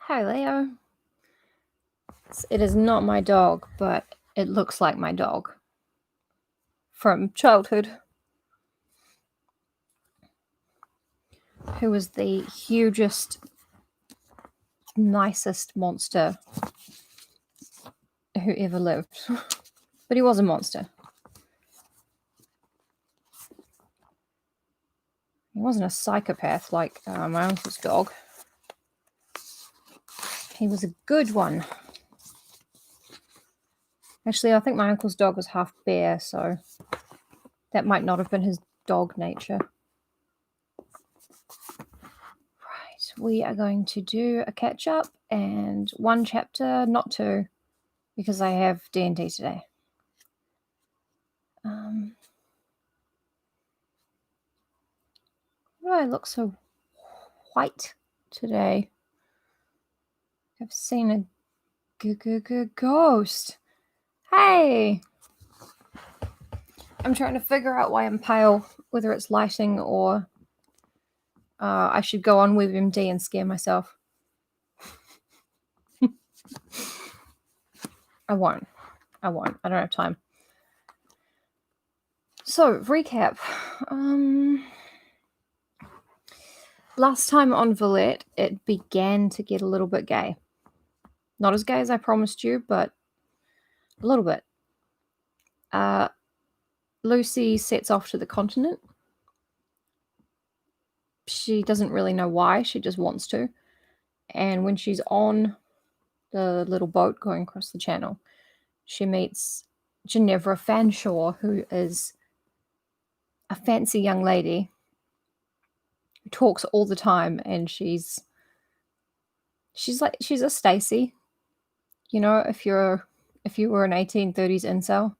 Hi, Leo. It is not my dog, but it looks like my dog from childhood, who was the hugest, nicest monster who ever lived. But he was a monster. He wasn't a psychopath like my uncle's dog. He was a good one. Actually, I think my uncle's dog was half bear, so that might not have been his dog nature. Right, we are going to do a catch-up and one chapter, not two, because I have D&D today. Why do I look so white today? I've seen a ghost. Hey! I'm trying to figure out why I'm pale, whether it's lighting or I should go on WebMD and scare myself. I won't. I don't have time. So, recap. Last time on Villette, it began to get a little bit gay. Not as gay as I promised you, but a little bit. Lucy sets off to the continent. She doesn't really know why, she just wants to. And when she's on the little boat going across the channel, she meets Ginevra Fanshawe, who is a fancy young lady who talks all the time, and she's a Stacy. You know, if you were an 1830s incel.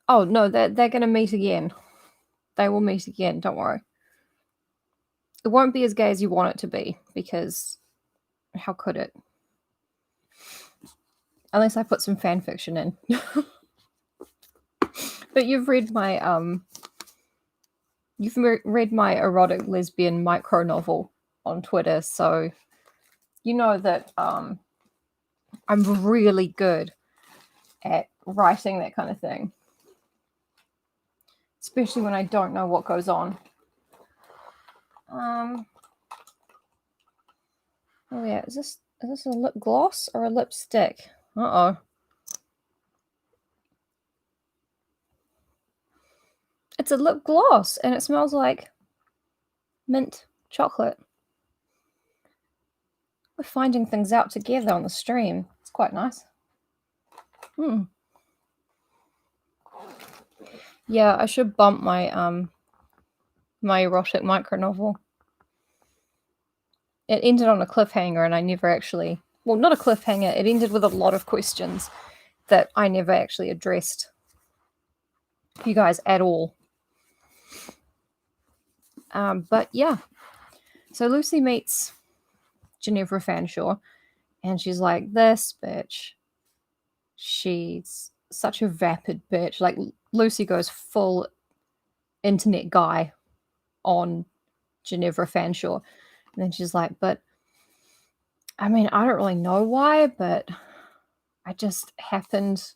Oh no, they're gonna meet again. They will meet again, don't worry. It won't be as gay as you want it to be, because how could it? Unless I put some fan fiction in. But you've read my read my erotic lesbian micro novel on Twitter, so you know that I'm really good at writing that kind of thing, especially when I don't know what goes on. Oh yeah, is this a lip gloss or a lipstick? Uh-oh. It's a lip gloss, and it smells like mint chocolate. We're finding things out together on the stream. It's quite nice. Yeah, I should bump my my erotic micro novel. It ended on a cliffhanger, and I never actually... Well, not a cliffhanger. It ended with a lot of questions that I never actually addressed you guys at all. But yeah. So Lucy meets Ginevra Fanshawe, and she's like, this bitch. She's such a vapid bitch. Like, Lucy goes full internet guy on Ginevra Fanshawe. And then she's like, but I mean, I don't really know why, but I just happened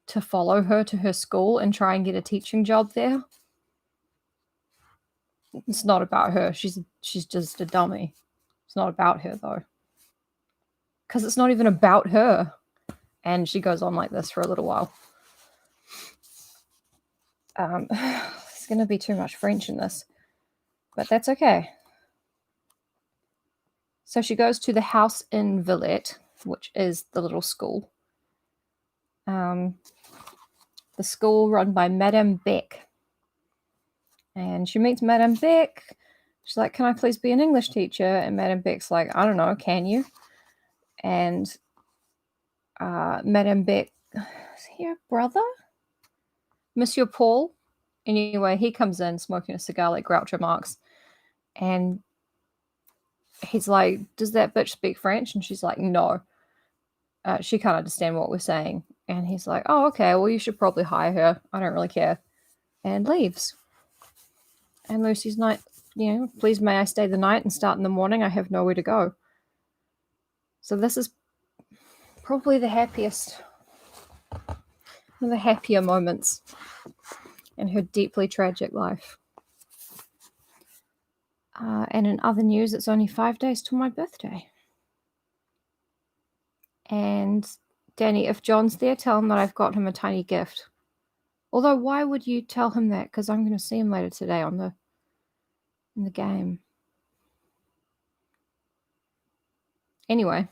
to follow her to her school and try and get a teaching job there. It's not about her. She's just a dummy. It's not about her, though. Because it's not even about her. And she goes on like this for a little while. There's going to be too much French in this. But that's okay. So she goes to the house in Villette, which is the little school. The school run by Madame Beck. And she meets Madame Beck. She's like, can I please be an English teacher? And Madame Beck's like, I don't know, can you? And Madame Beck, is he her brother? Monsieur Paul. Anyway, he comes in smoking a cigar like Groucho Marx. And he's like, does that bitch speak French? And she's like, no. She can't understand what we're saying. And he's like, oh, okay, well, you should probably hire her. I don't really care. And leaves. And Lucy's like, please may I stay the night and start in the morning? I have nowhere to go. So this is probably the happiest, one of the happier moments in her deeply tragic life. And in other news, it's only 5 days till my birthday. And Danny, if John's there, tell him that I've got him a tiny gift. Although, why would you tell him that? Because I'm going to see him later today in the game. Anyway,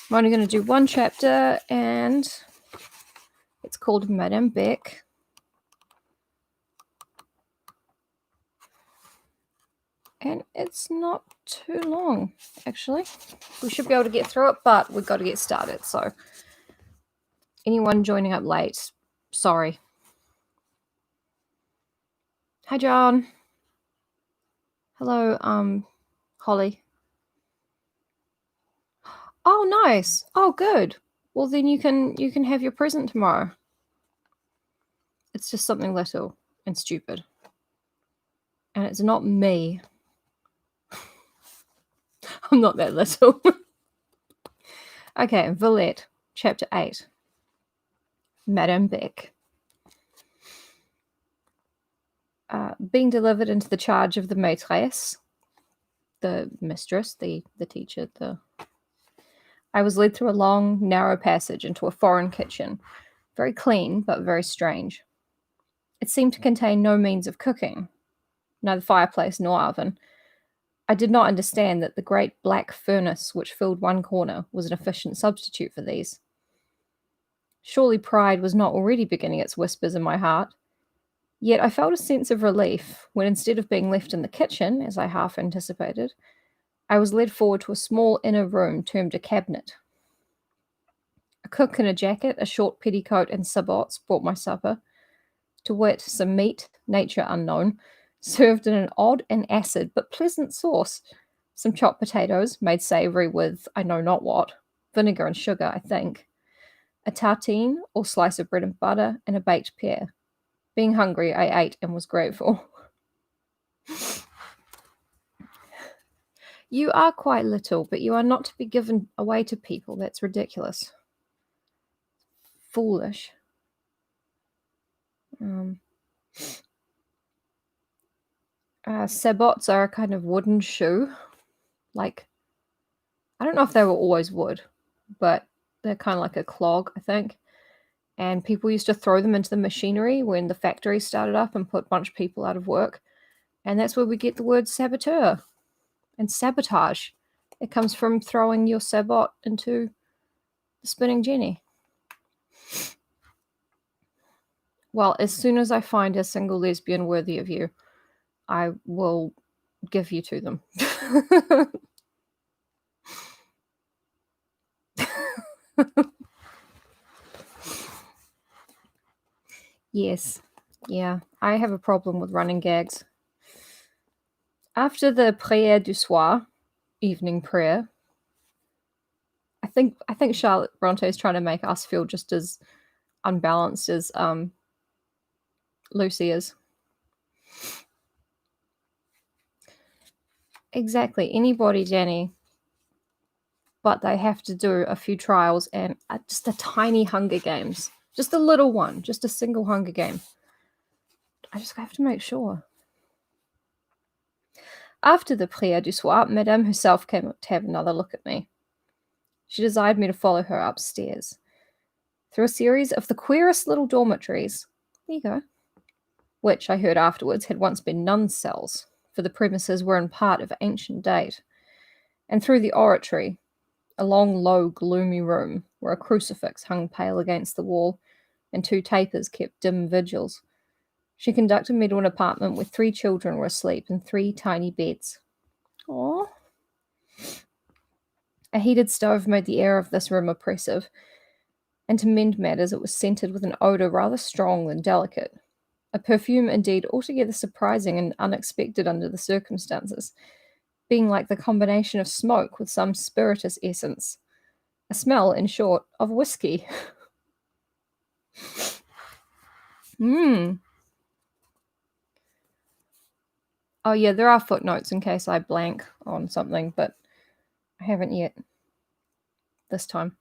I'm only going to do one chapter, and it's called Madame Beck. And it's not too long, actually. We should be able to get through it, but we've got to get started. So, anyone joining up late, sorry. Hi, John. Hello, Holly. Oh, nice. Oh, good. Well, then you can have your present tomorrow. It's just something little and stupid. And it's not me. I'm not that little. Okay, Villette, chapter 8. Madame Beck. Being delivered into the charge of the maîtresse, the mistress, the teacher, I was led through a long, narrow passage into a foreign kitchen, very clean but very strange. It seemed to contain no means of cooking, neither fireplace nor oven. I did not understand that the great black furnace which filled one corner was an efficient substitute for these. Surely pride was not already beginning its whispers in my heart. Yet I felt a sense of relief when, instead of being left in the kitchen, as I half anticipated, I was led forward to a small inner room termed a cabinet. A cook in a jacket, a short petticoat, and sabots brought my supper, to wit, some meat, nature unknown, served in an odd and acid but pleasant sauce, some chopped potatoes, made savoury with I know not what, vinegar and sugar, I think, a tartine or slice of bread and butter, and a baked pear. Being hungry, I ate and was grateful. You are quite little, but you are not to be given away to people. That's ridiculous. Foolish. Sabots are a kind of wooden shoe. Like, I don't know if they were always wood, but they're kind of like a clog, I think. And people used to throw them into the machinery when the factory started up and put a bunch of people out of work. And that's where we get the word saboteur and sabotage. It comes from throwing your sabot into the spinning jenny. Well, as soon as I find a single lesbian worthy of you, I will give you to them. Yes. Yeah, I have a problem with running gags. After the prière du soir, evening prayer, I think Charlotte Bronte is trying to make us feel just as unbalanced as Lucy is. Exactly. Anybody, Jenny. But they have to do a few trials and just a tiny Hunger Games. Just a little one. Just a single Hunger Game. I just have to make sure. After the prière du soir, Madame herself came up to have another look at me. She desired me to follow her upstairs, through a series of the queerest little dormitories. There you go. Which, I heard afterwards, had once been nuns' cells, for the premises were in part of ancient date, and through the oratory, a long, low, gloomy room, where a crucifix hung pale against the wall, and 2 tapers kept dim vigils. She conducted me to an apartment where 3 children were asleep in 3 tiny beds. Aww. A heated stove made the air of this room oppressive, and to mend matters it was scented with an odour rather strong than delicate. A perfume indeed altogether surprising and unexpected under the circumstances, being like the combination of smoke with some spirituous essence. A smell, in short, of whiskey. Oh yeah, there are footnotes in case I blank on something, but I haven't yet. This time.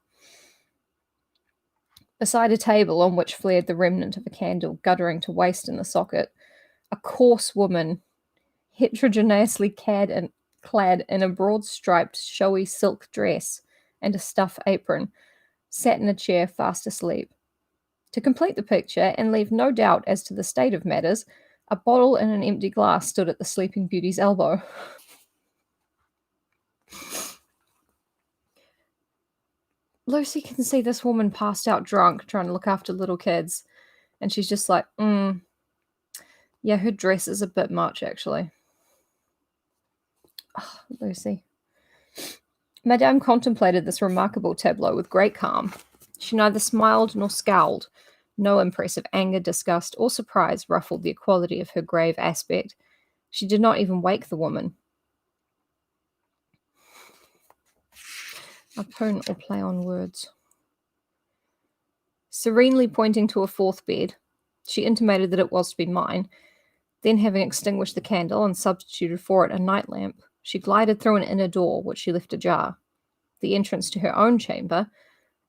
Beside a table on which flared the remnant of a candle, guttering to waste in the socket, a coarse woman, heterogeneously clad in a broad-striped, showy silk dress and a stuff apron, sat in a chair fast asleep. To complete the picture and leave no doubt as to the state of matters, a bottle and an empty glass stood at the sleeping beauty's elbow. Lucy can see this woman passed out drunk, trying to look after little kids, and she's just like, yeah, her dress is a bit much, actually. Oh, Lucy. Madame contemplated this remarkable tableau with great calm. She neither smiled nor scowled. No impressive anger, disgust, or surprise ruffled the equality of her grave aspect. She did not even wake the woman. A pun or play on words. Serenely pointing to a fourth bed, she intimated that it was to be mine. Then, having extinguished the candle and substituted for it a night lamp, she glided through an inner door, which she left ajar. The entrance to her own chamber,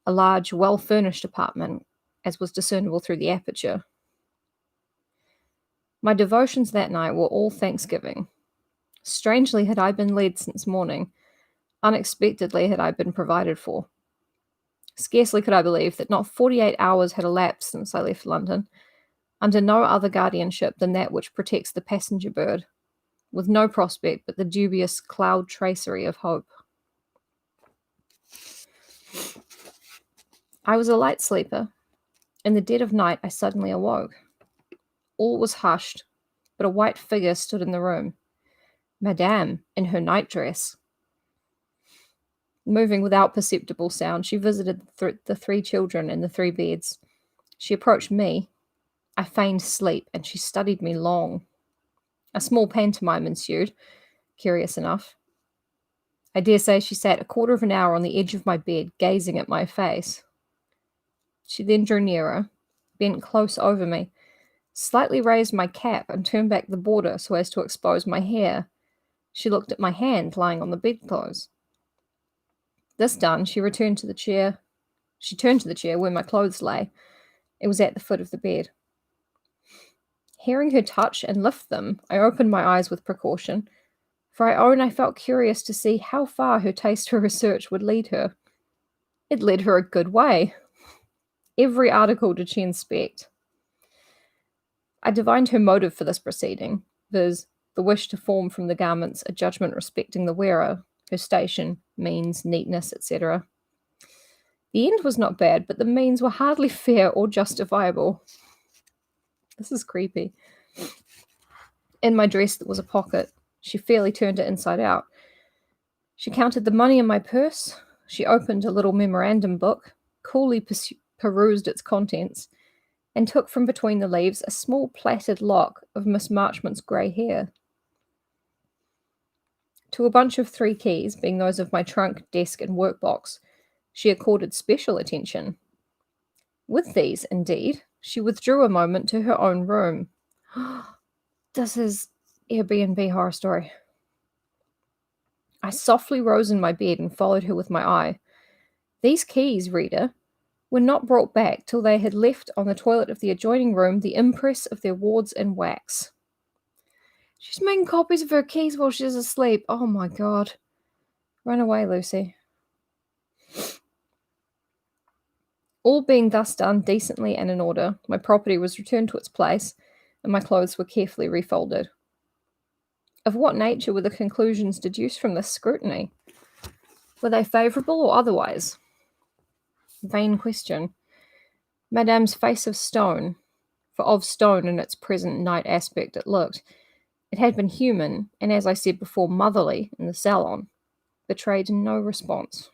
a large, well-furnished apartment, as was discernible through the aperture. My devotions that night were all thanksgiving. Strangely had I been led since morning. Unexpectedly had I been provided for. Scarcely could I believe that not 48 hours had elapsed since I left London, under no other guardianship than that which protects the passenger bird, with no prospect but the dubious cloud tracery of hope. I was a light sleeper. In the dead of night, I suddenly awoke. All was hushed, but a white figure stood in the room. Madame, in her nightdress. Moving without perceptible sound, she visited the three children in the three beds. She approached me. I feigned sleep, and she studied me long. A small pantomime ensued, curious enough. I dare say she sat a quarter of an hour on the edge of my bed, gazing at my face. She then drew nearer, bent close over me, slightly raised my cap, and turned back the border so as to expose my hair. She looked at my hand lying on the bedclothes. This done, she turned to the chair where my clothes lay. It was at the foot of the bed. Hearing her touch and lift them, I opened my eyes with precaution, for I own I felt curious to see how far her taste for research would lead her. It led her a good way. Every article did she inspect. I divined her motive for this proceeding, viz., the wish to form from the garments a judgment respecting the wearer, her station, means, neatness, etc. The end was not bad, but the means were hardly fair or justifiable. This is creepy. In my dress there was a pocket. She fairly turned it inside out. She counted the money in my purse. She opened a little memorandum book, coolly perused its contents, and took from between the leaves a small plaited lock of Miss Marchmont's grey hair. To a bunch of 3 keys, being those of my trunk, desk, and workbox, she accorded special attention. With these, indeed, she withdrew a moment to her own room. This is Airbnb horror story. I softly rose in my bed and followed her with my eye. These keys, reader, were not brought back till they had left on the toilet of the adjoining room the impress of their wards in wax. She's making copies of her keys while she's asleep. Oh my God. Run away, Lucy. All being thus done decently and in order, my property was returned to its place, and my clothes were carefully refolded. Of what nature were the conclusions deduced from this scrutiny? Were they favourable or otherwise? Vain question. Madame's face of stone, for of stone in its present night aspect it looked, it had been human, and as I said before, motherly in the salon, betrayed no response.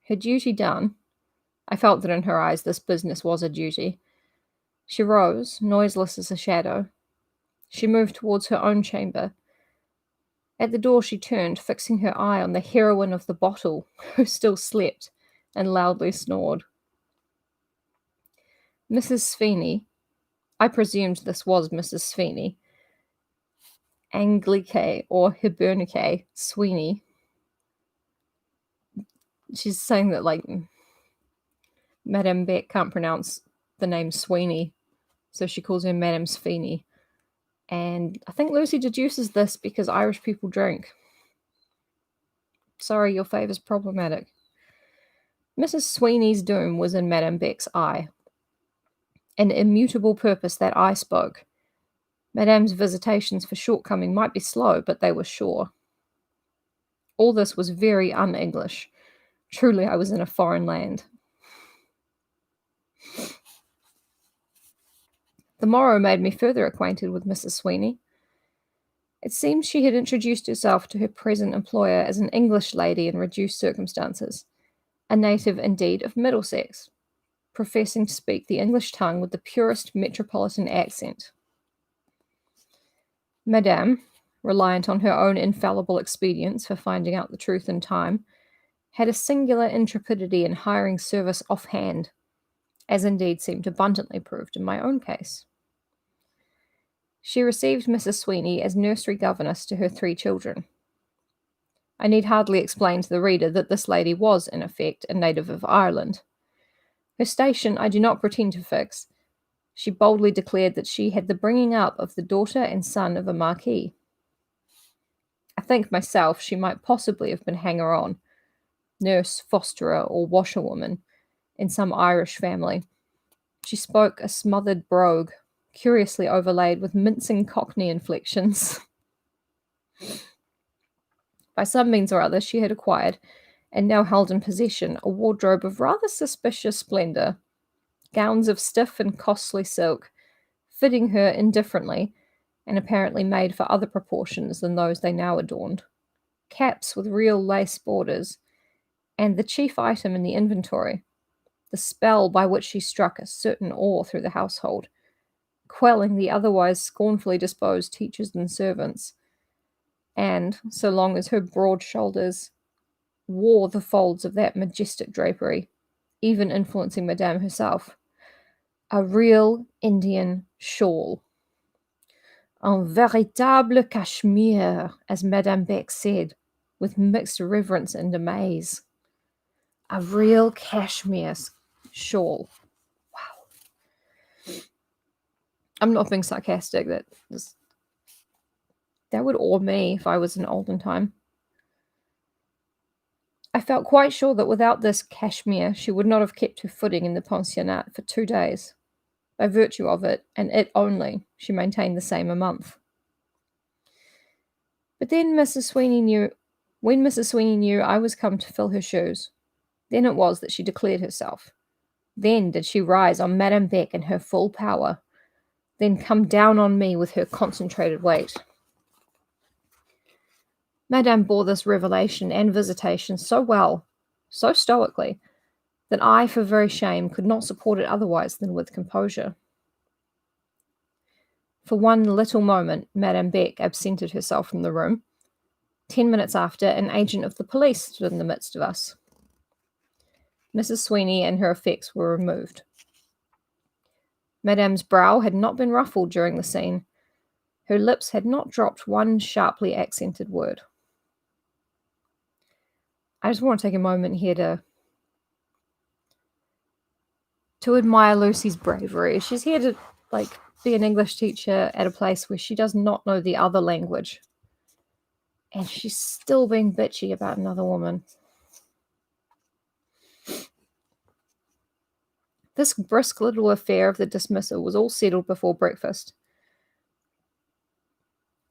Her duty done, I felt that in her eyes this business was a duty. She rose, noiseless as a shadow. She moved towards her own chamber. At the door she turned, fixing her eye on the heroine of the bottle, who still slept and loudly snored. Mrs. Sweeney, I presumed this was Mrs. Sweeney, Anglique or Hibernique Sweeney, she's saying that, like, Madame Beck can't pronounce the name Sweeney, so she calls her Madame Sweeney. And I think Lucy deduces this because Irish people drink. Sorry, your favour's problematic. Mrs. Sweeney's doom was in Madame Beck's eye. An immutable purpose that eye spoke. Madame's visitations for shortcoming might be slow, but they were sure. All this was very un-English. Truly, I was in a foreign land. The morrow made me further acquainted with Mrs. Sweeney. It seems she had introduced herself to her present employer as an English lady in reduced circumstances, a native indeed of Middlesex, professing to speak the English tongue with the purest metropolitan accent. Madame, reliant on her own infallible expedients for finding out the truth in time, had a singular intrepidity in hiring service offhand, as indeed seemed abundantly proved in my own case. She received Mrs. Sweeney as nursery governess to her 3 children. I need hardly explain to the reader that this lady was, in effect, a native of Ireland. Her station I do not pretend to fix. She boldly declared that she had the bringing up of the daughter and son of a marquis. I think myself she might possibly have been hanger-on, nurse, fosterer, or washerwoman in some Irish family. She spoke a smothered brogue, curiously overlaid with mincing Cockney inflections. By some means or other she had acquired, and now held in possession, a wardrobe of rather suspicious splendour, gowns of stiff and costly silk, fitting her indifferently, and apparently made for other proportions than those they now adorned, caps with real lace borders, and the chief item in the inventory, the spell by which she struck a certain awe through the household, quelling the otherwise scornfully disposed teachers and servants, and, so long as her broad shoulders wore the folds of that majestic drapery, even influencing Madame herself, a real Indian shawl. Un véritable cachemire, as Madame Beck said, with mixed reverence and amaze. A real cashmere shawl. Wow. I'm not being sarcastic. That would awe me if I was in olden time. I felt quite sure that without this cashmere she would not have kept her footing in the pensionnat for 2 days. By virtue of it, and it only, she maintained the same a month. But then when Mrs. Sweeney knew I was come to fill her shoes, then it was that she declared herself. Then did she rise on Madame Beck in her full power, then come down on me with her concentrated weight. Madame bore this revelation and visitation so well, so stoically, that I, for very shame, could not support it otherwise than with composure. For one little moment, Madame Beck absented herself from the room. 10 minutes after, an agent of the police stood in the midst of us. Mrs. Sweeney and her effects were removed. Madame's brow had not been ruffled during the scene. Her lips had not dropped one sharply accented word. I just want to take a moment here to admire Lucy's bravery. She's here to, be an English teacher at a place where she does not know the other language. And she's still being bitchy about another woman. This brisk little affair of the dismissal was all settled before breakfast.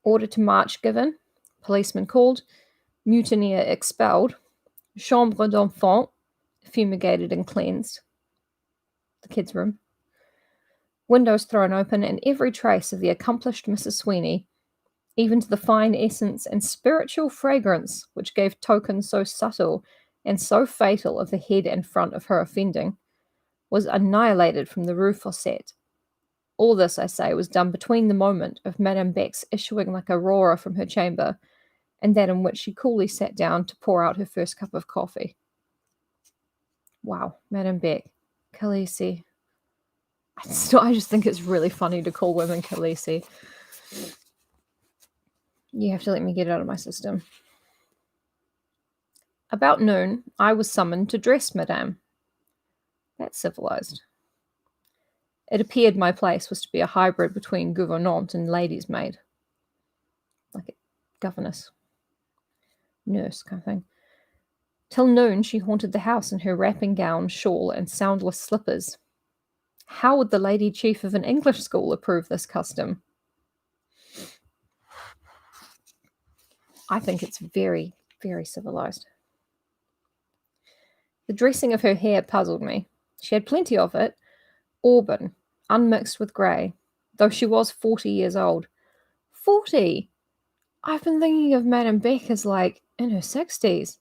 Order to march given, policeman called, mutineer expelled, chambre d'enfant fumigated and cleansed, the kids' room, windows thrown open, and every trace of the accomplished Mrs. Sweeney, even to the fine essence and spiritual fragrance which gave token so subtle and so fatal of the head and front of her offending, was annihilated from the Rue Fossette. All this, I say, was done between the moment of Madame Beck's issuing like Aurora from her chamber and that in which she coolly sat down to pour out her first cup of coffee. Wow, Madame Beck, Khaleesi. I just think it's really funny to call women Khaleesi. You have to let me get it out of my system. About noon, I was summoned to dress Madame. That's civilized. It appeared my place was to be a hybrid between gouvernante and lady's maid. Like a governess. Nurse kind of thing. Till noon, she haunted the house in her wrapping gown, shawl, and soundless slippers. How would the lady chief of an English school approve this custom? I think it's very, very civilized. The dressing of her hair puzzled me. She had plenty of it, auburn, unmixed with grey, though she was 40 years old. 40! I've been thinking of Madame Beck as like in her 60s.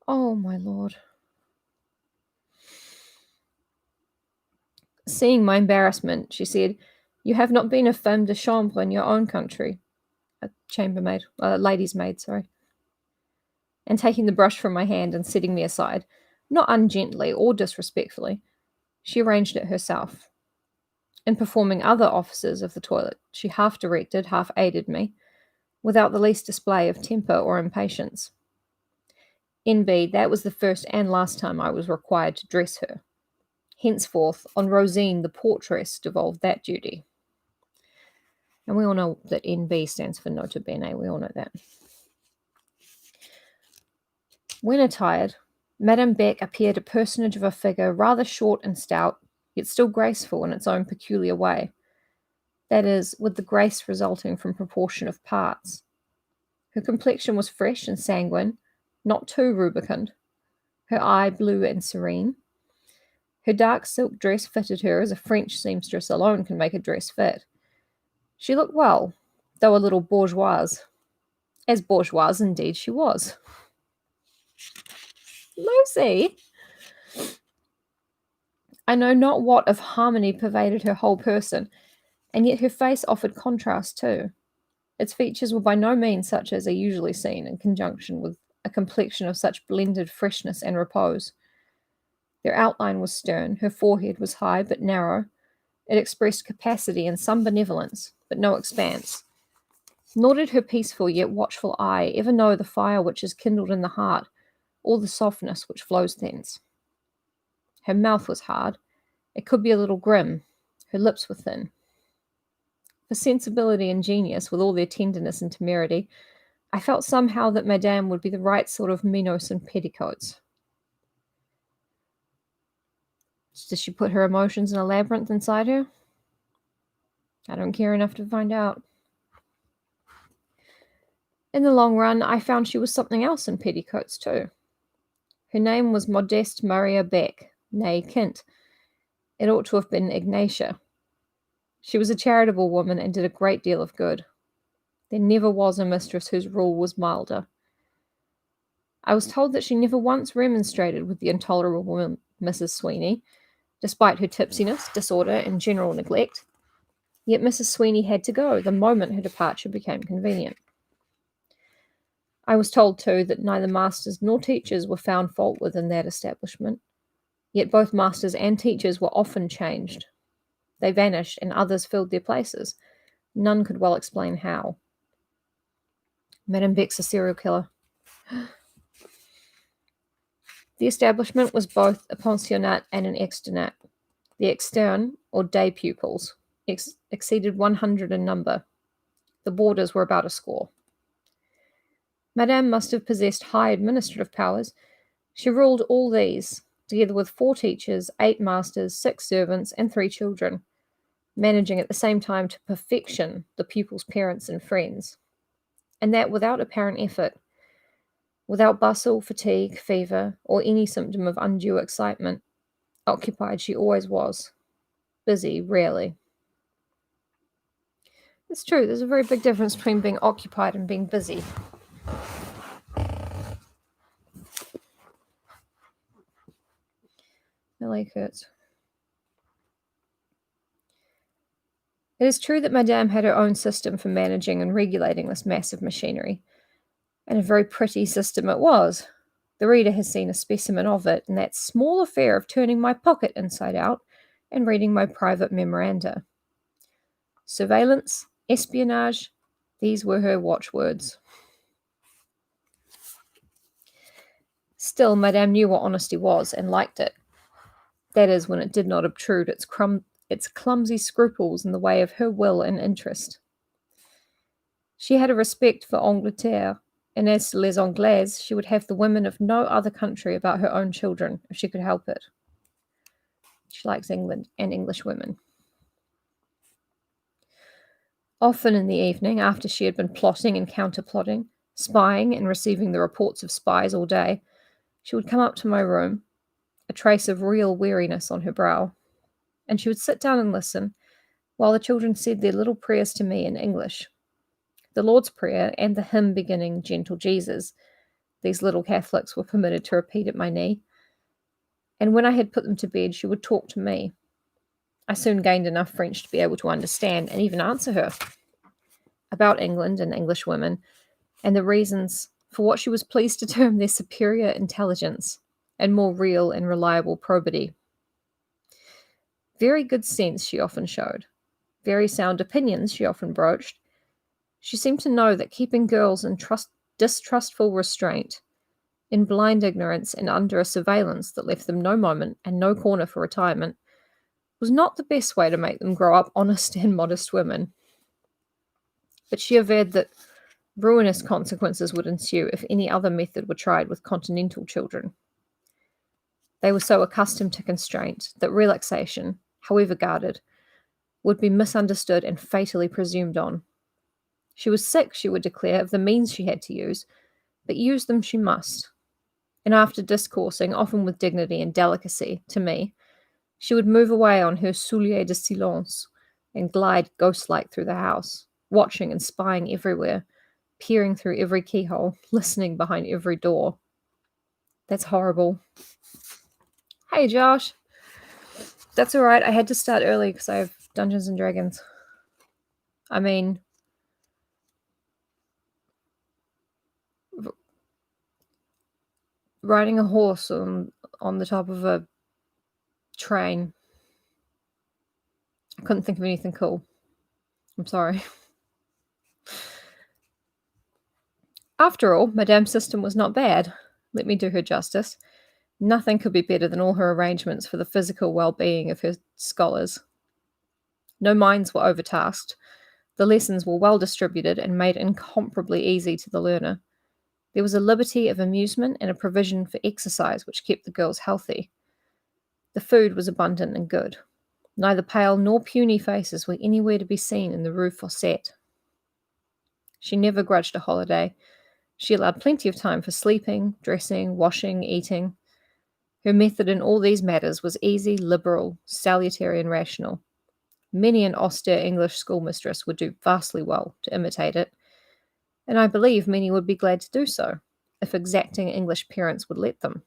Oh my lord. Seeing my embarrassment, she said, "You have not been a femme de chambre in your own country." A chambermaid, lady's maid, sorry. And taking the brush from my hand and setting me aside, not ungently or disrespectfully, she arranged it herself. In performing other offices of the toilet, she half directed, half aided me, without the least display of temper or impatience. N.B., that was the first and last time I was required to dress her. Henceforth, on Rosine the portress devolved that duty. And we all know that N.B. stands for nota bene, we all know that. When attired, Madame Beck appeared a personage of a figure rather short and stout, yet still graceful in its own peculiar way. That is, with the grace resulting from proportion of parts. Her complexion was fresh and sanguine, not too rubicund. Her eye blue and serene. Her dark silk dress fitted her as a French seamstress alone can make a dress fit. She looked well, though a little bourgeoise. As bourgeoise indeed she was. Lucy! I know not what of harmony pervaded her whole person, and yet her face offered contrast too. Its features were by no means such as are usually seen in conjunction with a complexion of such blended freshness and repose. Their outline was stern, her forehead was high but narrow. It expressed capacity and some benevolence, but no expanse. Nor did her peaceful yet watchful eye ever know the fire which is kindled in the heart, or the softness which flows thence. Her mouth was hard. It could be a little grim. Her lips were thin. For sensibility and genius, with all their tenderness and temerity, I felt somehow that Madame would be the right sort of Minos in petticoats. Does she put her emotions in a labyrinth inside her? I don't care enough to find out. In the long run, I found she was something else in petticoats too. Her name was Modeste Maria Beck, née Kint. It ought to have been Ignatia. She was a charitable woman and did a great deal of good. There never was a mistress whose rule was milder. I was told that she never once remonstrated with the intolerable woman, Mrs. Sweeney, despite her tipsiness, disorder, and general neglect. Yet Mrs. Sweeney had to go the moment her departure became convenient. I was told, too, that neither masters nor teachers were found fault with in that establishment. Yet both masters and teachers were often changed. They vanished, and others filled their places. None could well explain how. Madame Beck's a serial killer. The establishment was both a pensionnat and an externat. The externe, or day pupils, exceeded 100 in number. The boarders were about a score. Madame must have possessed high administrative powers. She ruled all these, together with 4 teachers, 8 masters, 6 servants, and 3 children, managing at the same time to perfection the pupils' parents and friends, and that without apparent effort, without bustle, fatigue, fever, or any symptom of undue excitement. Occupied she always was, busy rarely. It's true, there's a very big difference between being occupied and being busy. My leg hurts. It is true that Madame had her own system for managing and regulating this massive machinery, and a very pretty system it was. The reader has seen a specimen of it in that small affair of turning my pocket inside out and reading my private memoranda. Surveillance, espionage, these were her watchwords. Still, Madame knew what honesty was and liked it. That is, when it did not obtrude its clumsy scruples in the way of her will and interest. She had a respect for Angleterre, and as to les Anglaises, she would have the women of no other country about her own children, if she could help it. She likes England and English women. Often in the evening, after she had been plotting and counterplotting, spying and receiving the reports of spies all day, she would come up to my room, a trace of real weariness on her brow, and she would sit down and listen, while the children said their little prayers to me in English. The Lord's Prayer and the hymn beginning Gentle Jesus, these little Catholics were permitted to repeat at my knee, and when I had put them to bed, she would talk to me. I soon gained enough French to be able to understand and even answer her about England and English women, and the reasons for what she was pleased to term their superior intelligence and more real and reliable probity. Very good sense she often showed. Very sound opinions she often broached. She seemed to know that keeping girls in distrustful restraint, in blind ignorance and under a surveillance that left them no moment and no corner for retirement, was not the best way to make them grow up honest and modest women. But she averred that ruinous consequences would ensue if any other method were tried with continental children. They were so accustomed to constraint that relaxation, however guarded, would be misunderstood and fatally presumed on. She was sick, she would declare, of the means she had to use, but use them she must. And after discoursing, often with dignity and delicacy, to me, she would move away on her soulier de silence and glide ghost-like through the house, watching and spying everywhere, peering through every keyhole, listening behind every door. That's horrible. Hey, Josh. That's all right. I had to start early because I have Dungeons and Dragons. I mean, riding a horse on the top of a train. I couldn't think of anything cool. I'm sorry. After all, Madame's system was not bad. Let me do her justice. Nothing could be better than all her arrangements for the physical well-being of her scholars. No minds were overtasked. The lessons were well distributed and made incomparably easy to the learner. There was a liberty of amusement and a provision for exercise which kept the girls healthy. The food was abundant and good. Neither pale nor puny faces were anywhere to be seen in the Rue Fossette. She never grudged a holiday. She allowed plenty of time for sleeping, dressing, washing, eating. Her method in all these matters was easy, liberal, salutary, and rational. Many an austere English schoolmistress would do vastly well to imitate it, and I believe many would be glad to do so, if exacting English parents would let them.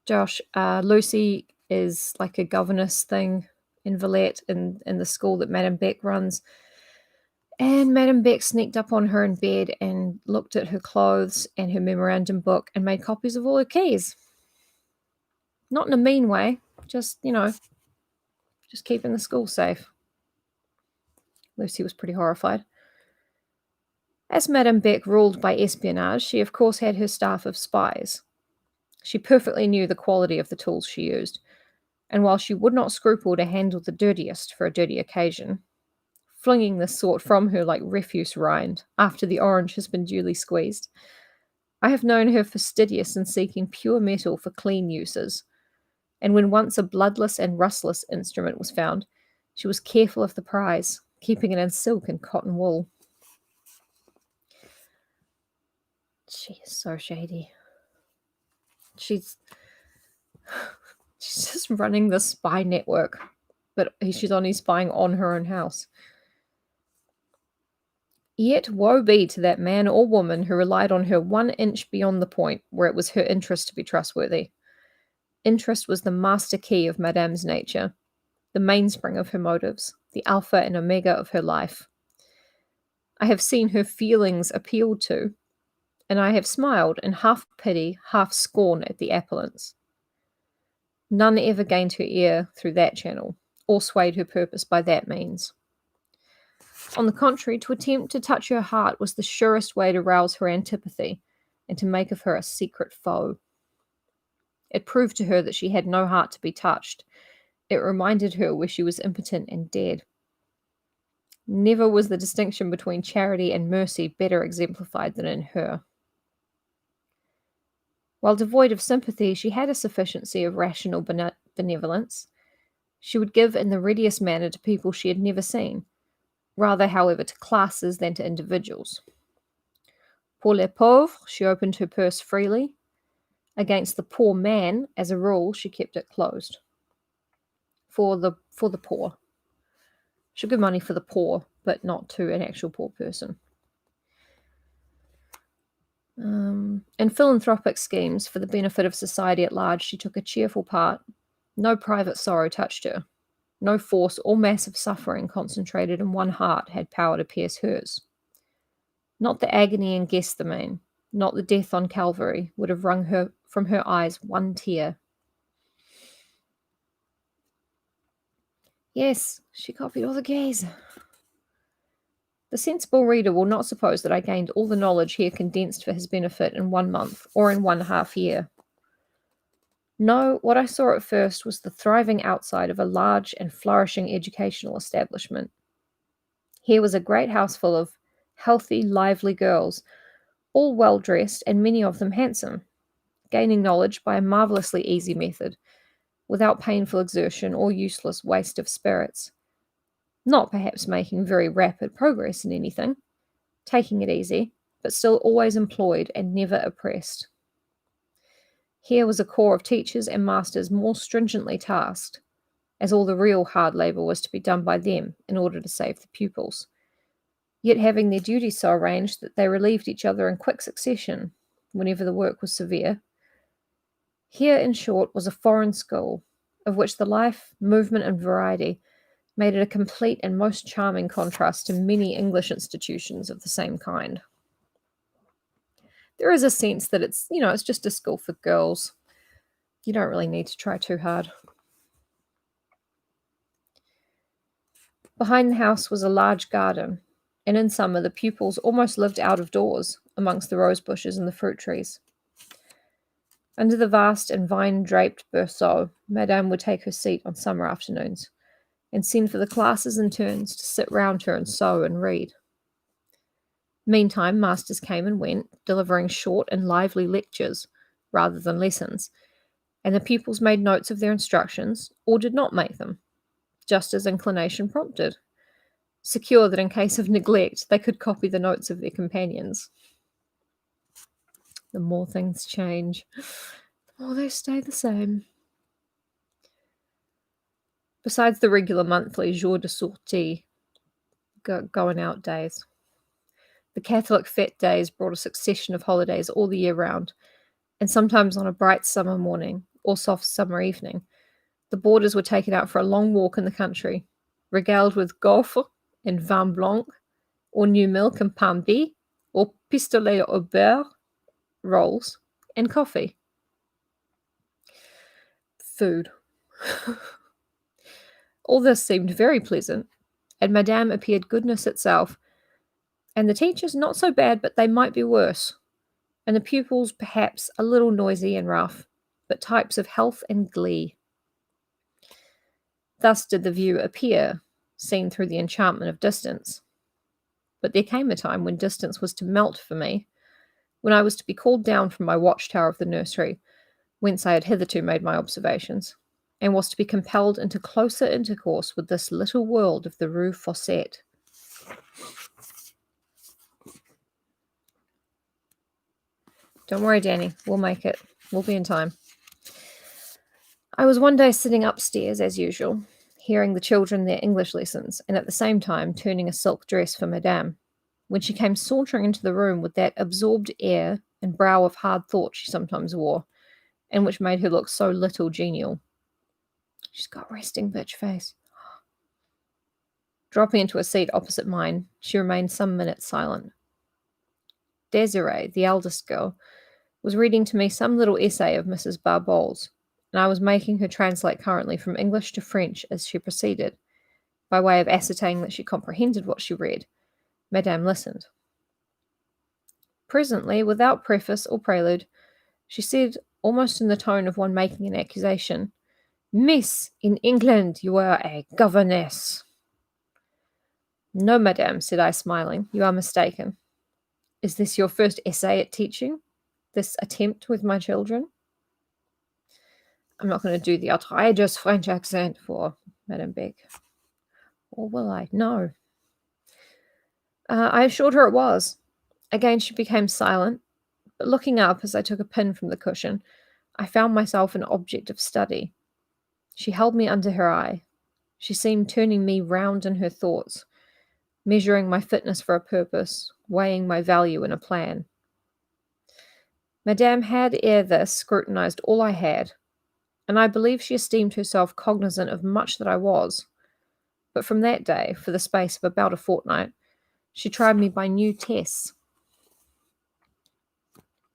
Josh, Lucy is like a governess thing in Villette in the school that Madame Beck runs. And Madame Beck sneaked up on her in bed and looked at her clothes and her memorandum book and made copies of all her keys. Not in a mean way, just keeping the school safe. Lucy was pretty horrified. As Madame Beck ruled by espionage, she of course had her staff of spies. She perfectly knew the quality of the tools she used, and while she would not scruple to handle the dirtiest for a dirty occasion, flinging this sort from her like refuse rind after the orange has been duly squeezed, I have known her fastidious in seeking pure metal for clean uses, and when once a bloodless and rustless instrument was found, she was careful of the prize, keeping it in silk and cotton wool. She is so shady. She's just running the spy network, but she's only spying on her own house. Yet woe be to that man or woman who relied on her 1 inch beyond the point where it was her interest to be trustworthy. Interest was the master key of Madame's nature, the mainspring of her motives, the alpha and omega of her life. I have seen her feelings appealed to, and I have smiled in half pity, half scorn at the appellants. None ever gained her ear through that channel, or swayed her purpose by that means. On the contrary, to attempt to touch her heart was the surest way to rouse her antipathy and to make of her a secret foe. It proved to her that she had no heart to be touched. It reminded her where she was impotent and dead. Never was the distinction between charity and mercy better exemplified than in her. While devoid of sympathy, she had a sufficiency of rational benevolence. She would give in the readiest manner to people she had never seen, rather, however, to classes than to individuals. Pour les pauvres, she opened her purse freely. Against the poor man, as a rule, she kept it closed. For the poor. She'll give money for the poor, but not to an actual poor person. In philanthropic schemes for the benefit of society at large, she took a cheerful part. No private sorrow touched her. No force or mass of suffering concentrated in one heart had power to pierce hers. Not the agony in Gethsemane, not the death on Calvary would have wrung from her eyes one tear. Yes, she copied all the keys. The sensible reader will not suppose that I gained all the knowledge here condensed for his benefit in 1 month or in 1/2 year. No, what I saw at first was the thriving outside of a large and flourishing educational establishment. Here was a great house full of healthy, lively girls, all well dressed and many of them handsome, gaining knowledge by a marvellously easy method, without painful exertion or useless waste of spirits. Not perhaps making very rapid progress in anything, taking it easy, but still always employed and never oppressed. Here was a corps of teachers and masters more stringently tasked, as all the real hard labour was to be done by them in order to save the pupils, yet having their duties so arranged that they relieved each other in quick succession whenever the work was severe. Here, in short, was a foreign school, of which the life, movement, and variety made it a complete and most charming contrast to many English institutions of the same kind. There is a sense that it's just a school for girls. You don't really need to try too hard. Behind the house was a large garden, and in summer the pupils almost lived out of doors, amongst the rose bushes and the fruit trees. Under the vast and vine-draped berceau, Madame would take her seat on summer afternoons, and send for the classes in turns to sit round her and sew and read. Meantime, masters came and went, delivering short and lively lectures, rather than lessons, and the pupils made notes of their instructions, or did not make them, just as inclination prompted, secure that in case of neglect they could copy the notes of their companions. The more things change, the more they stay the same. Besides the regular monthly jours de sortie, going out days, the Catholic fête days brought a succession of holidays all the year round, and sometimes on a bright summer morning or soft summer evening, the boarders were taken out for a long walk in the country, regaled with gaufres and vin blanc, or new milk and pain bé, or pistolet au beurre, rolls, and coffee. Food. All this seemed very pleasant, and Madame appeared goodness itself, and the teachers not so bad, but they might be worse, and the pupils perhaps a little noisy and rough, but types of health and glee. Thus did the view appear, seen through the enchantment of distance. But there came a time when distance was to melt for me, when I was to be called down from my watchtower of the nursery, whence I had hitherto made my observations, and was to be compelled into closer intercourse with this little world of the Rue Fossette. Don't worry, Danny, we'll make it. We'll be in time. I was one day sitting upstairs, as usual, hearing the children their English lessons, and at the same time turning a silk dress for Madame, when she came sauntering into the room with that absorbed air and brow of hard thought she sometimes wore, and which made her look so little genial. She's got resting bitch face. Dropping into a seat opposite mine, she remained some minutes silent. Désirée, the eldest girl, was reading to me some little essay of Mrs. Barbaul's, and I was making her translate currently from English to French as she proceeded, By way of ascertaining that she comprehended what she read, Madame listened. Presently, without preface or prelude, she said, almost in the tone of one making an accusation, "Miss, in England you are a governess." "No, madame," said I, smiling, "you are mistaken. Is this your first essay at teaching? This attempt with my children?" I'm not going to do the outrageous French accent for Madame Beck. Or will I? No. I assured her it was. Again she became silent, but looking up as I took a pin from the cushion, I found myself an object of study. She held me under her eye. She seemed turning me round in her thoughts, measuring my fitness for a purpose, weighing my value in a plan. Madame had ere this scrutinized all I had, and I believe she esteemed herself cognizant of much that I was. But from that day, for the space of about a fortnight, she tried me by new tests.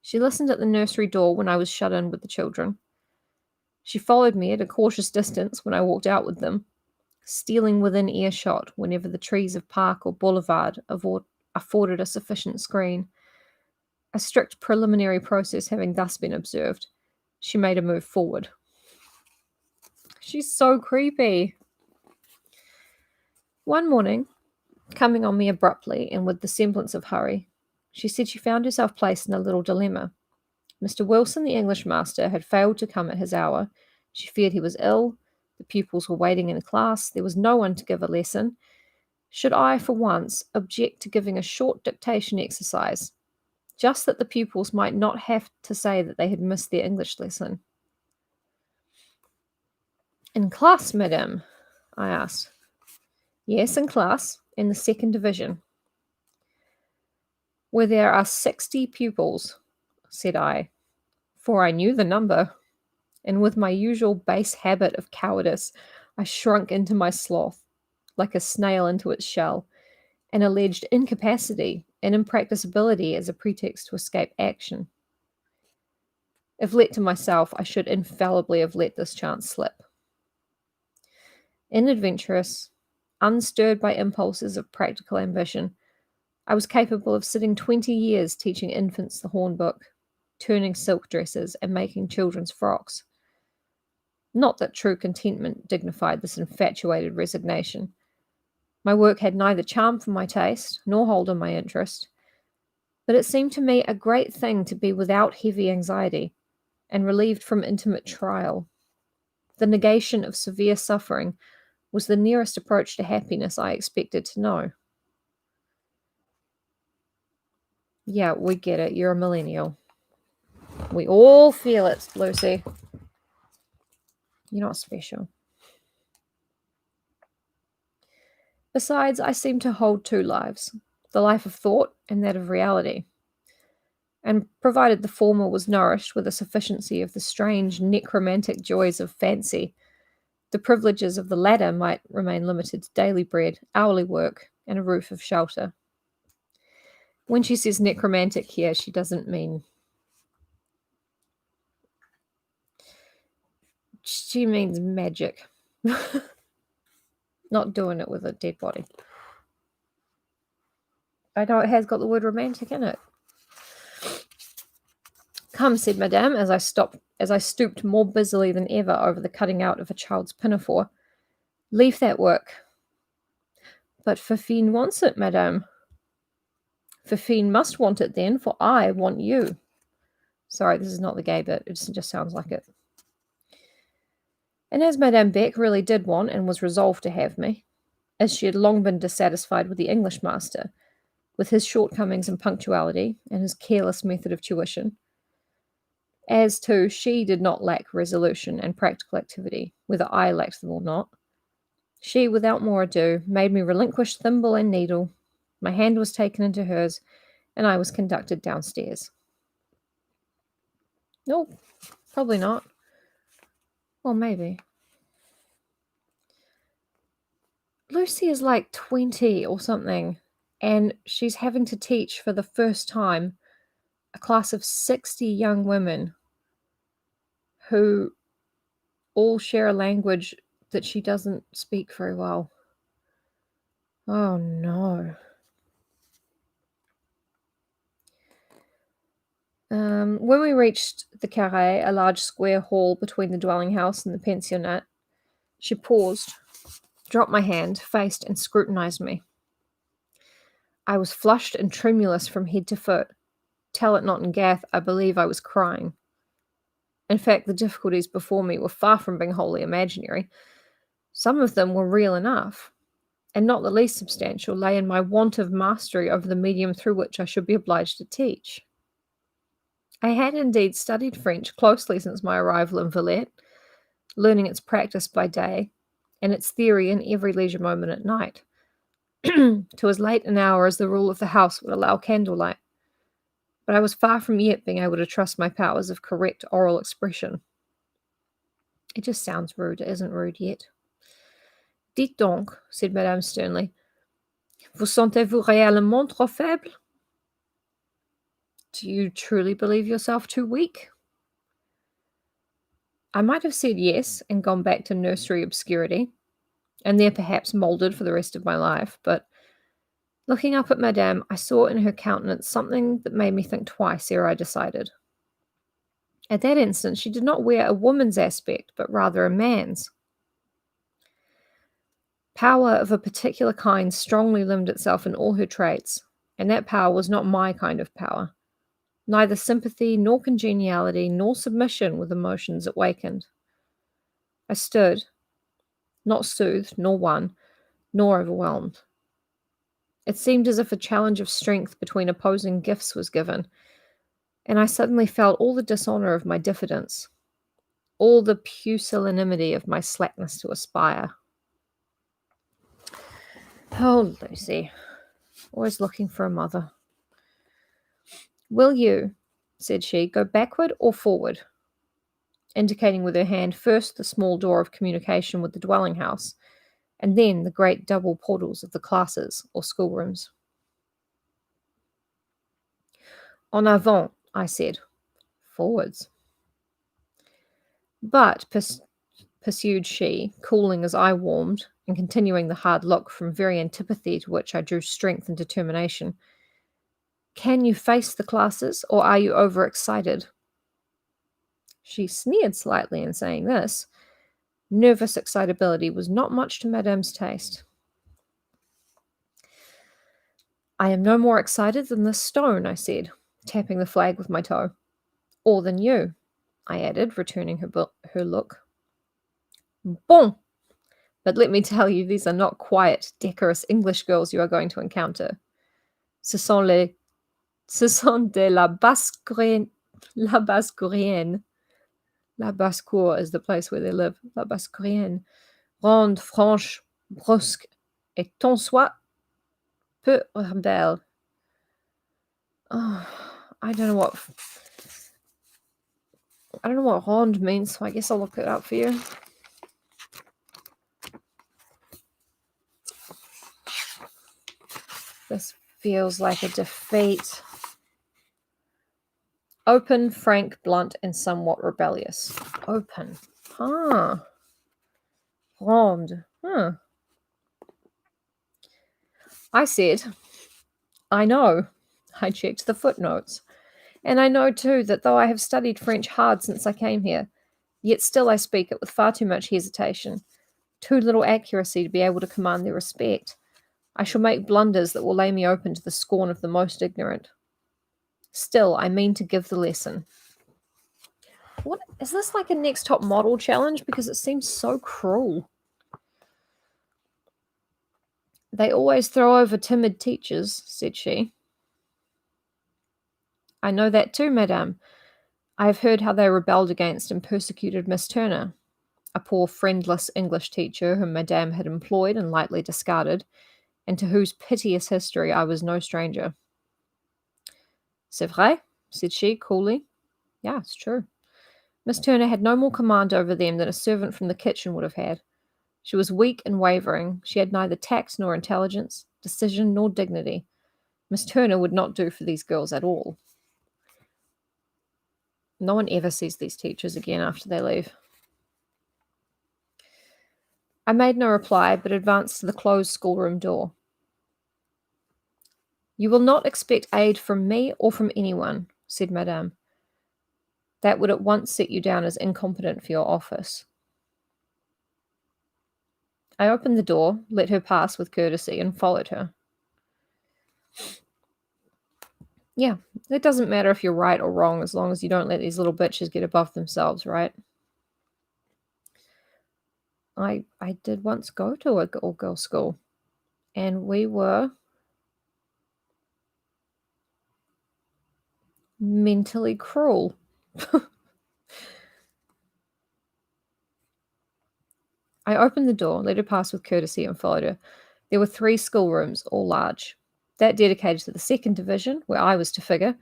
She listened at the nursery door when I was shut in with the children. She followed me at a cautious distance when I walked out with them, stealing within earshot whenever the trees of park or boulevard afforded a sufficient screen. A strict preliminary process having thus been observed, she made a move forward. She's so creepy. One morning, coming on me abruptly and with the semblance of hurry, she said she found herself placed in a little dilemma. Mr. Wilson, the English master, had failed to come at his hour. She feared he was ill. The pupils were waiting in class. There was no one to give a lesson. Should I, for once, object to giving a short dictation exercise, just that the pupils might not have to say that they had missed their English lesson? "In class, madame?" I asked. "Yes, in class, in the second division." "Where there are 60 pupils," said I, for I knew the number, and with my usual base habit of cowardice, I shrunk into my sloth, like a snail into its shell, and alleged incapacity and impracticability as a pretext to escape action. If left to myself, I should infallibly have let this chance slip. Inadventurous, unstirred by impulses of practical ambition, I was capable of sitting 20 years teaching infants the hornbook, turning silk dresses, and making children's frocks. Not that true contentment dignified this infatuated resignation. My work had neither charm for my taste, nor hold on my interest, but it seemed to me a great thing to be without heavy anxiety, and relieved from intimate trial. The negation of severe suffering was the nearest approach to happiness I expected to know. Yeah, we get it. You're a millennial. We all feel it, Lucy. You're not special. Besides, I seem to hold two lives, the life of thought and that of reality. And provided the former was nourished with a sufficiency of the strange necromantic joys of fancy, the privileges of the latter might remain limited to daily bread, hourly work, and a roof of shelter. When she says necromantic here, she doesn't mean... She means magic. Not doing it with a dead body. I know it has got the word romantic in it. "Come," said Madame, as I stooped more busily than ever over the cutting out of a child's pinafore. "Leave that work." "But Fifine wants it, Madame." "Fifine must want it then, for I want you." Sorry, this is not the gay bit. It just sounds like it. And as Madame Beck really did want and was resolved to have me, as she had long been dissatisfied with the English master, with his shortcomings in punctuality and his careless method of tuition, as, too, she did not lack resolution and practical activity, whether I lacked them or not, she, without more ado, made me relinquish thimble and needle. My hand was taken into hers, and I was conducted downstairs. No, probably not. Well, maybe. Lucy is like 20 or something, and she's having to teach for the first time a class of 60 young women who all share a language that she doesn't speak very well. Oh no. When we reached the carré, a large square hall between the dwelling house and the pensionnat, she paused, dropped my hand, faced, and scrutinized me. I was flushed and tremulous from head to foot. Tell it not in Gath, I believe I was crying. In fact, the difficulties before me were far from being wholly imaginary. Some of them were real enough, and not the least substantial lay in my want of mastery over the medium through which I should be obliged to teach. I had indeed studied French closely since my arrival in Villette, learning its practice by day and its theory in every leisure moment at night, to as late an hour as the rule of the house would allow candlelight. But I was far from yet being able to trust my powers of correct oral expression. It just sounds rude. It isn't rude yet. Dites donc, said Madame sternly, vous sentez-vous réellement trop faible? Do you truly believe yourself too weak? I might have said yes and gone back to nursery obscurity, and there perhaps moulded for the rest of my life, but looking up at Madame, I saw in her countenance something that made me think twice ere I decided. At that instant, she did not wear a woman's aspect, but rather a man's. Power of a particular kind strongly limned itself in all her traits, and that power was not my kind of power. Neither sympathy, nor congeniality, nor submission were the emotions it wakened. I stood, not soothed, nor won, nor overwhelmed. It seemed as if a challenge of strength between opposing gifts was given, and I suddenly felt all the dishonor of my diffidence, all the pusillanimity of my slackness to aspire. Oh, Lucy, always looking for a mother. Will you, said she, go backward or forward? Indicating with her hand first the small door of communication with the dwelling house, and then the great double portals of the classes or schoolrooms. En avant, I said. Forwards. But, pursued she, cooling as I warmed, and continuing the hard look from very antipathy to which I drew strength and determination, can you face the classes, or are you overexcited? She sneered slightly in saying this. Nervous excitability was not much to Madame's taste. I am no more excited than this stone, I said, tapping the flag with my toe. Or than you, I added, returning her look. Bon! But let me tell you, these are not quiet, decorous English girls you are going to encounter. Ce sont de la basse-courienne. La basse-courienne. La basse-cour is the place where they live. La basse-courienne. Ronde, franche, brusque, et ton soit peu rebelle. Oh, I don't know what ronde means, so I guess I'll look it up for you. This feels like a defeat. Open, frank, blunt, and somewhat rebellious. Open. Huh. Ronde. Huh. I said, I know. I checked the footnotes. And I know, too, that though I have studied French hard since I came here, yet still I speak it with far too much hesitation, too little accuracy to be able to command their respect. I shall make blunders that will lay me open to the scorn of the most ignorant. Still, I mean to give the lesson. What is this, like a next top model challenge? Because it seems so cruel. They always throw over timid teachers, said she. I know that too, madame. I have heard how they rebelled against and persecuted Miss Turner, a poor friendless English teacher whom madame had employed and lightly discarded, and to whose piteous history I was no stranger. C'est vrai, said she coolly. Yeah, it's true. Miss Turner had no more command over them than a servant from the kitchen would have had. She was weak and wavering. She had neither tact nor intelligence, decision nor dignity. Miss Turner would not do for these girls at all. No one ever sees these teachers again after they leave. I made no reply, but advanced to the closed schoolroom door. You will not expect aid from me or from anyone, said Madame. That would at once set you down as incompetent for your office. I opened the door, let her pass with courtesy, and followed her. Yeah, it doesn't matter if you're right or wrong as long as you don't let these little bitches get above themselves, right? I did once go to a all-girls school, and we were mentally cruel. I opened the door, let her pass with courtesy, and followed her. There were 3 schoolrooms, all large. That dedicated to the second division, where I was to figure,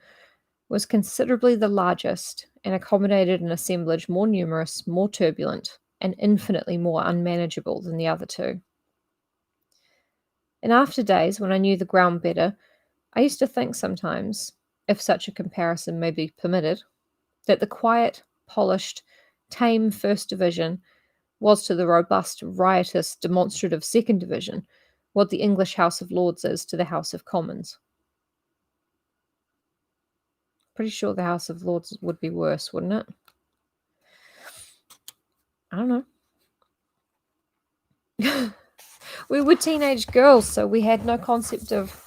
was considerably the largest and accommodated an assemblage more numerous, more turbulent, and infinitely more unmanageable than the other 2. In after days, when I knew the ground better, I used to think sometimes, if such a comparison may be permitted, that the quiet, polished, tame First Division was to the robust, riotous, demonstrative Second Division what the English House of Lords is to the House of Commons. Pretty sure the House of Lords would be worse, wouldn't it? I don't know. We were teenage girls, so we had no concept of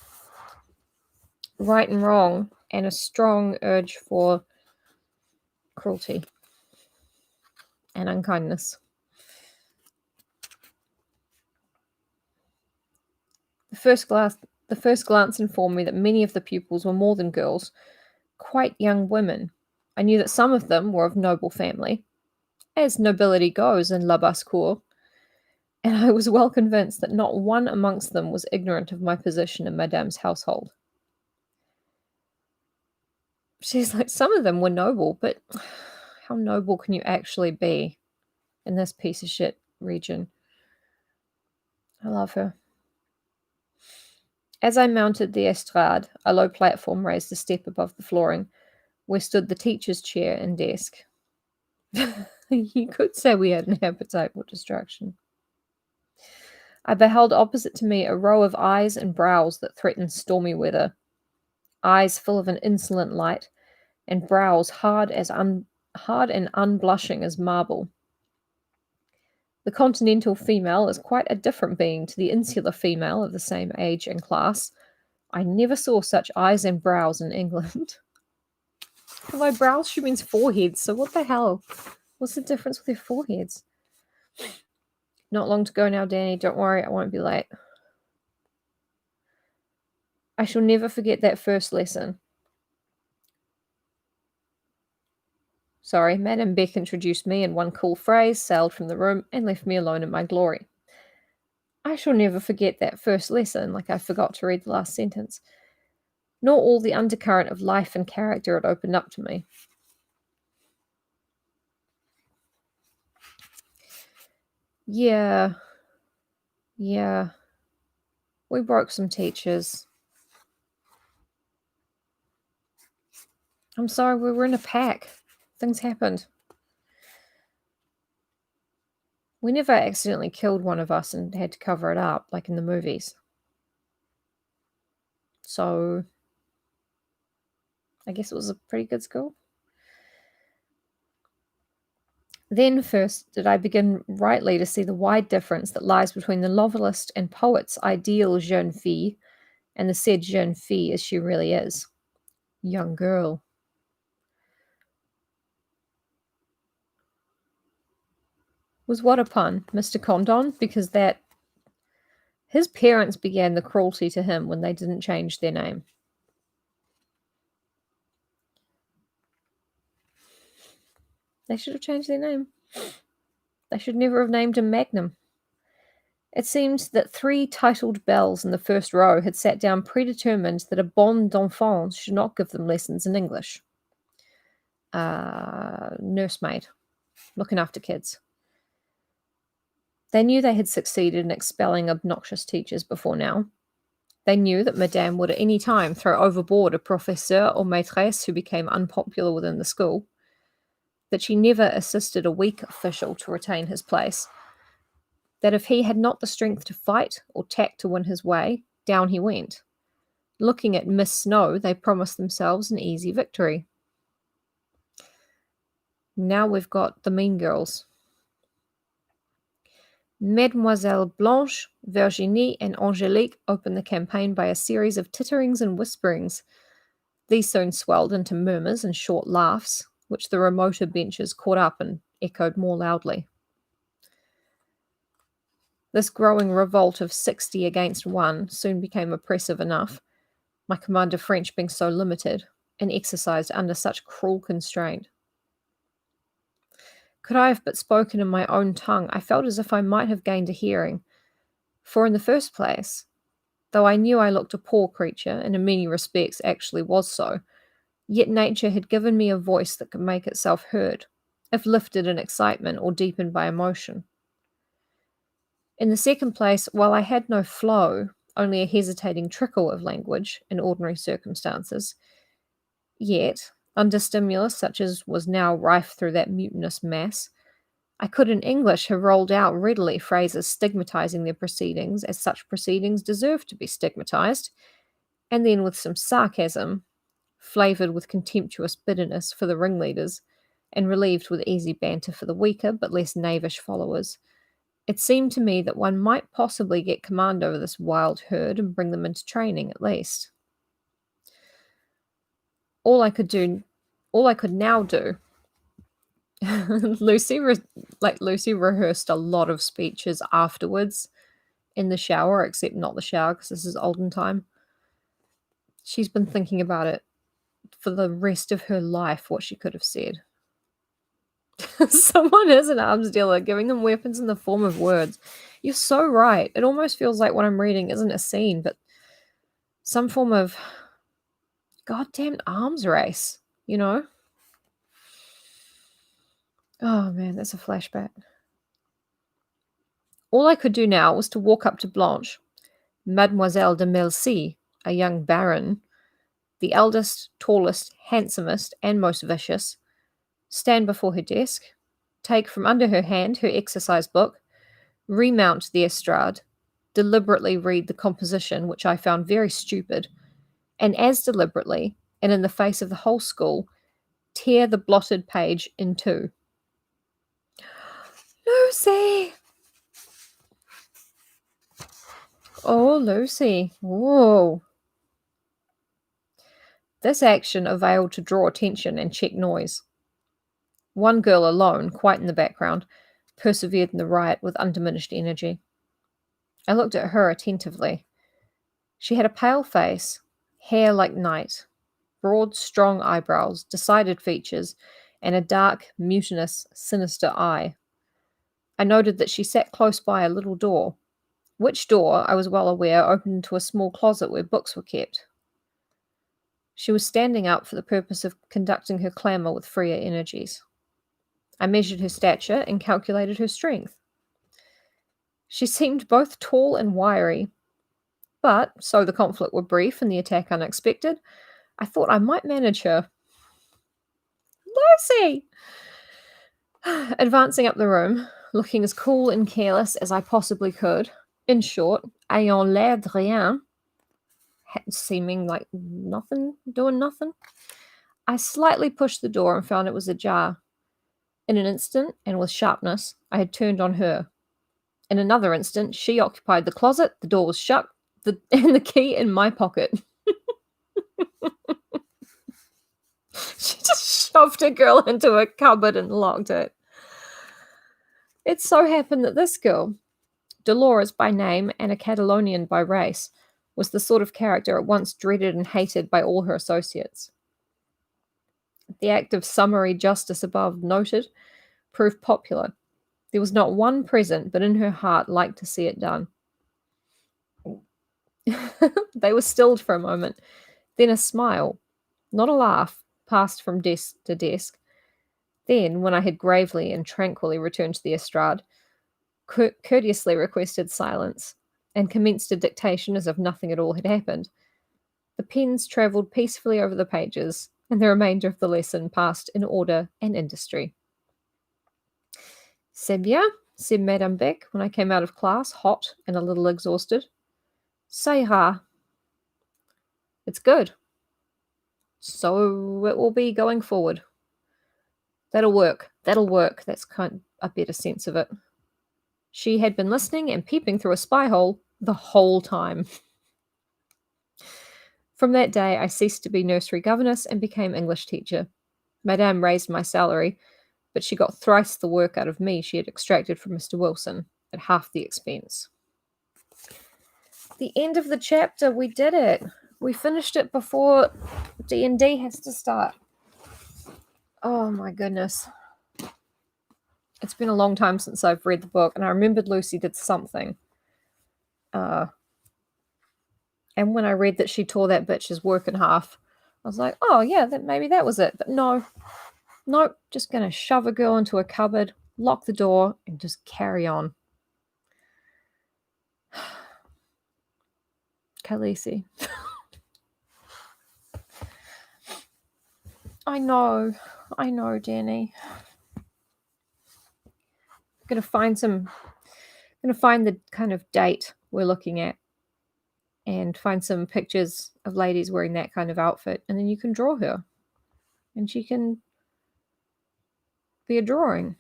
right and wrong and a strong urge for cruelty and unkindness. The first glance informed me that many of the pupils were more than girls, quite young women. I knew that some of them were of noble family, as nobility goes in La Basse-Cour, and I was well convinced that not one amongst them was ignorant of my position in Madame's household. She's like, some of them were noble, but how noble can you actually be in this piece of shit region? I love her. As I mounted the estrade, a low platform raised a step above the flooring, where stood the teacher's chair and desk. You could say we had an appetite for destruction. I beheld opposite to me a row of eyes and brows that threatened stormy weather. Eyes full of an insolent light, and brows hard and unblushing as marble. The continental female is quite a different being to the insular female of the same age and class. I never saw such eyes and brows in England. By brows, she means foreheads, so what the hell? What's the difference with their foreheads? Not long to go now, Danny. Don't worry, I won't be late. I shall never forget that first lesson. Sorry, Madame Beck introduced me in one cool phrase, sailed from the room, and left me alone in my glory. I shall never forget that first lesson, like I forgot to read the last sentence, nor all the undercurrent of life and character it opened up to me. Yeah. We broke some teachers. I'm sorry, we were in a pack. Things happened. We never accidentally killed one of us and had to cover it up, like in the movies. So, I guess it was a pretty good school. Then first did I begin rightly to see the wide difference that lies between the novelist and poet's ideal jeune fille and the said jeune fille as she really is. Young girl. Was what a pun, Mr. Condon, because that his parents began the cruelty to him when they didn't change their name. They should have changed their name. They should never have named him Magnum. It seemed that 3 titled belles in the first row had sat down predetermined that a bonne d'enfant should not give them lessons in English. Nursemaid, looking after kids. They knew they had succeeded in expelling obnoxious teachers before now. They knew that Madame would at any time throw overboard a professeur or maîtresse who became unpopular within the school, that she never assisted a weak official to retain his place, that if he had not the strength to fight or tact to win his way, down he went, Looking at Miss Snow, they promised themselves an easy victory. Now we've got the mean girls. Mademoiselle Blanche, Virginie, and Angelique opened the campaign by a series of titterings and whisperings. These soon swelled into murmurs and short laughs, which the remoter benches caught up and echoed more loudly. This growing revolt of 60 against 1 soon became oppressive enough, my command of French being so limited and exercised under such cruel constraint. Could I have but spoken in my own tongue, I felt as if I might have gained a hearing. For in the first place, though I knew I looked a poor creature, and in many respects actually was so, yet nature had given me a voice that could make itself heard, if lifted in excitement or deepened by emotion. In the second place, while I had no flow, only a hesitating trickle of language in ordinary circumstances, yet, under stimulus such as was now rife through that mutinous mass, I could in English have rolled out readily phrases stigmatizing their proceedings as such proceedings deserve to be stigmatized, and then with some sarcasm, flavoured with contemptuous bitterness for the ringleaders, and relieved with easy banter for the weaker but less knavish followers, it seemed to me that one might possibly get command over this wild herd and bring them into training at least. All I could now do. Lucy rehearsed a lot of speeches afterwards in the shower, except not the shower because this is olden time. She's been thinking about it for the rest of her life, what she could have said. Someone is an arms dealer, giving them weapons in the form of words. You're so right. It almost feels like what I'm reading isn't a scene, but some form of goddamn arms race, you know? Oh man, that's a flashback. All I could do now was to walk up to Blanche, Mademoiselle de Melcy, a young baron, the eldest, tallest, handsomest, and most vicious, stand before her desk, take from under her hand her exercise book, remount the estrade, deliberately read the composition, which I found very stupid, and as deliberately, and in the face of the whole school, tear the blotted page in two. Lucy! Oh, Lucy. Whoa. This action availed to draw attention and check noise. One girl alone, quite in the background, persevered in the riot with undiminished energy. I looked at her attentively. She had a pale face, hair like night, broad, strong eyebrows, decided features, and a dark, mutinous, sinister eye. I noted that she sat close by a little door, which door, I was well aware, opened into a small closet where books were kept. She was standing up for the purpose of conducting her clamour with freer energies. I measured her stature and calculated her strength. She seemed both tall and wiry, but, so the conflict were brief and the attack unexpected, I thought I might manage her. Lucy! Advancing up the room, looking as cool and careless as I possibly could, in short, ayant l'air de rien, seeming like nothing, doing nothing, I slightly pushed the door and found it was ajar. In an instant, and with sharpness, I had turned on her. In another instant, she occupied the closet, the door was shut, and the key in my pocket. She just shoved a girl into a cupboard and locked it. It so happened that this girl, Dolores by name and a Catalonian by race, was the sort of character at once dreaded and hated by all her associates. The act of summary justice above noted proved popular. There was not one present, but in her heart liked to see it done. They were stilled for a moment. Then a smile, not a laugh, passed from desk to desk. Then, when I had gravely and tranquilly returned to the estrade, courteously requested silence, and commenced a dictation as if nothing at all had happened. The pens travelled peacefully over the pages, and the remainder of the lesson passed in order and industry. C'est bien, said Madame Beck when I came out of class, hot and a little exhausted. Ça ira. It's good. So it will be going forward. That'll work. That'll work. That's kind of a better sense of it. She had been listening and peeping through a spy hole the whole time. From that day, I ceased to be nursery governess and became English teacher. Madame raised my salary, but she got thrice the work out of me she had extracted from Mr. Wilson at half the expense. The end of the chapter, we did it. We finished it before D&D has to start. Oh my goodness. It's been a long time since I've read the book, and I remembered Lucy did something. And when I read that she tore that bitch's work in half, I was like, oh yeah, maybe that was it. But no, nope, just gonna shove a girl into a cupboard, lock the door, and just carry on. Khaleesi. I know, Danny. I'm gonna find the kind of date we're looking at and find some pictures of ladies wearing that kind of outfit, and then you can draw her. And she can be a drawing.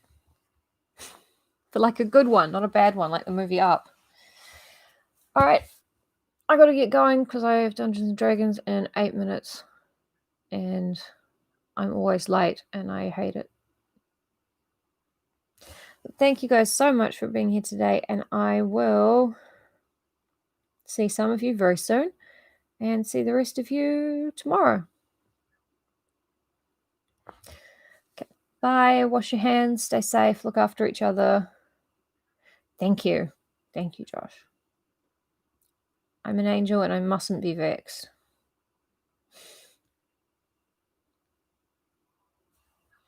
But like a good one, not a bad one, like the movie Up. Alright. I gotta get going because I have Dungeons and Dragons in 8 minutes. And I'm always late and I hate it. But thank you guys so much for being here today, and I will see some of you very soon and see the rest of you tomorrow. Okay. Bye. Wash your hands. Stay safe. Look after each other. Thank you. Thank you, Josh. I'm an angel and I mustn't be vexed.